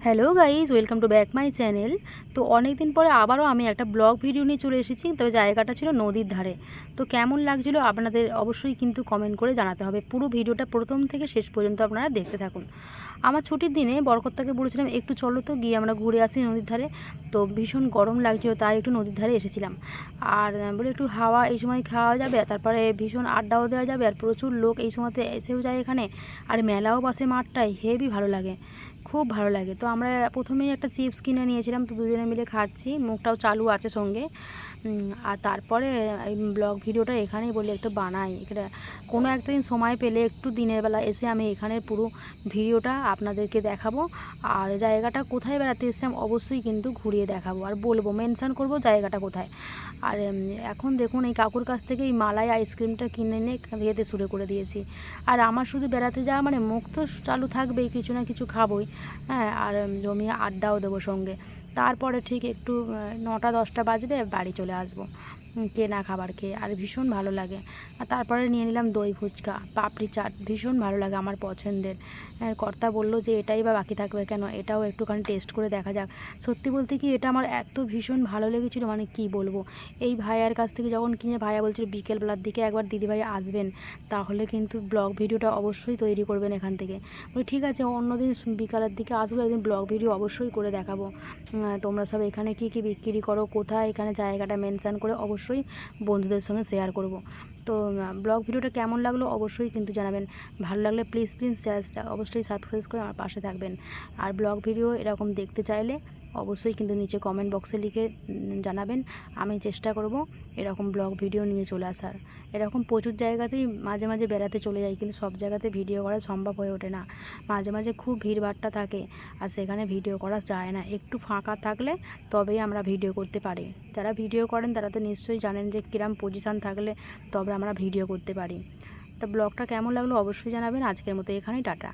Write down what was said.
Hello guys, welcome to back my channel. তো অনেক দিন পরে আবারও আমি একটা ব্লগ ভিডিও নিয়ে চলে এসেছি। তবে জায়গাটা ছিল নদীর ধারে। তো কেমন লাগছিল আপনাদের অবশ্যই কিন্তু কমেন্ট করে জানাতে হবে। পুরো ভিডিওটা প্রথম থেকে শেষ পর্যন্ত আপনারা দেখতে থাকুন। আমার ছুটির দিনে বরকর্তাকে বলেছিলাম একটু চলো তো গিয়ে আমরা ঘুরে আসি নদীর ধারে। তো ভীষণ গরম লাগছিল, তাই একটু নদীর ধারে এসেছিলাম। আর বলে একটু হাওয়া এই সময় খাওয়া যাবে, তারপরে ভীষণ আড্ডাও দেওয়া যাবে, আর প্রচুর লোক এই সময়তে এসেও যায় এখানে। আর মেলাও বসে মাঠটায়, হেবি ভালো লাগে, খুব ভালো লাগে। তো আমরা প্রথমেই একটা চিপস কিনে নিয়েছিলাম, তো দুজনে মিলে খাচ্ছি, মুখটাও চালু আছে সঙ্গে। আর তারপরে এই ব্লগ ভিডিওটা এখানেই বলি একটু বানাই। এটা কোনো একটা দিন সময় পেলে একটু দিনের বেলা এসে আমি এখানের পুরো ভিডিওটা আপনাদেরকে দেখাবো। আর জায়গাটা কোথায় বেড়াতে এসেছিলাম অবশ্যই কিন্তু ঘুরিয়ে দেখাবো, আর বলবো, মেনশান করবো জায়গাটা কোথায়। আর এখন দেখুন এই কাকুর কাছ থেকে এই মালাই আইসক্রিমটা কিনে এনে খেতে শুরু করে দিয়েছি। আর আমার শুধু বেড়াতে যাওয়া মানে মুখ তো চালু থাকবেই, কিছু না কিছু খাবোই। হ্যাঁ, আর জমিয়ে আড্ডাও দেবো সঙ্গে। তারপরে ঠিক একটু 9টা-10টা বাজবে, বাড়ি চলে আসবো কেনা খাবার খেয়ে। আর ভীষণ ভালো লাগে। আর তারপরে নিয়ে নিলাম দই ফুচকা, পাপড়ি চাট, ভীষণ ভালো লাগে, আমার পছন্দের। কর্তা বললো যে এটাই বা বাকি থাকবে কেন, এটাও একটুখানি টেস্ট করে দেখা যাক। সত্যি বলতে কি, এটা আমার এত ভীষণ ভালো লেগেছিলো, মানে কি বলবো। এই ভাইয়ার কাছ থেকে যখন কিনে, ভাইয়া বলছিল বিকেলবেলার দিকে একবার দিদিভাই আসবেন, তাহলে কিন্তু ব্লগ ভিডিওটা অবশ্যই তৈরি করবেন এখান থেকে। বলি ঠিক আছে, অন্যদিন বিকালের দিকে আসবো, একদিন ব্লগ ভিডিও অবশ্যই করে দেখাবো। তোমরা সব এখানে কী কী বিক্রি করো, কোথায়, এখানে জায়গাটা মেনশান করে অবশ্যই বন্ধুদের সঙ্গে শেয়ার করব। তো ব্লগ ভিডিওটা কেমন লাগলো অবশ্যই কিন্তু জানাবেন। ভালো লাগলে প্লিজ চ্যানেলটা অবশ্যই সাবস্ক্রাইব করে আমার পাশে থাকবেন। আর ব্লগ ভিডিও এরকম দেখতে চাইলে অবশ্যই কিন্তু নিচে কমেন্ট বক্সে লিখে জানাবেন। আমি চেষ্টা করব এরকম ব্লগ ভিডিও নিয়ে চলে আসার। এরকম প্রচুর জায়গাতেই মাঝে মাঝে বেড়াতে চলে যাই, কিন্তু সব জায়গাতে ভিডিও করা সম্ভব হয়ে ওঠে না। মাঝে মাঝে খুব ভিড়ভাট্টা থাকে, আর সেখানে ভিডিও করা যায় না। একটু ফাঁকা থাকলে তবেই আমরা ভিডিও করতে পারি। যারা ভিডিও করেন তারা তো নিশ্চয়ই জানেন যে কিরম পজিশান থাকলে তবে আমরা ভিডিও করতে পারি। তা ব্লগটা কেমন লাগলো অবশ্যই জানাবেন। আজকের মতো এখানেই টাটা।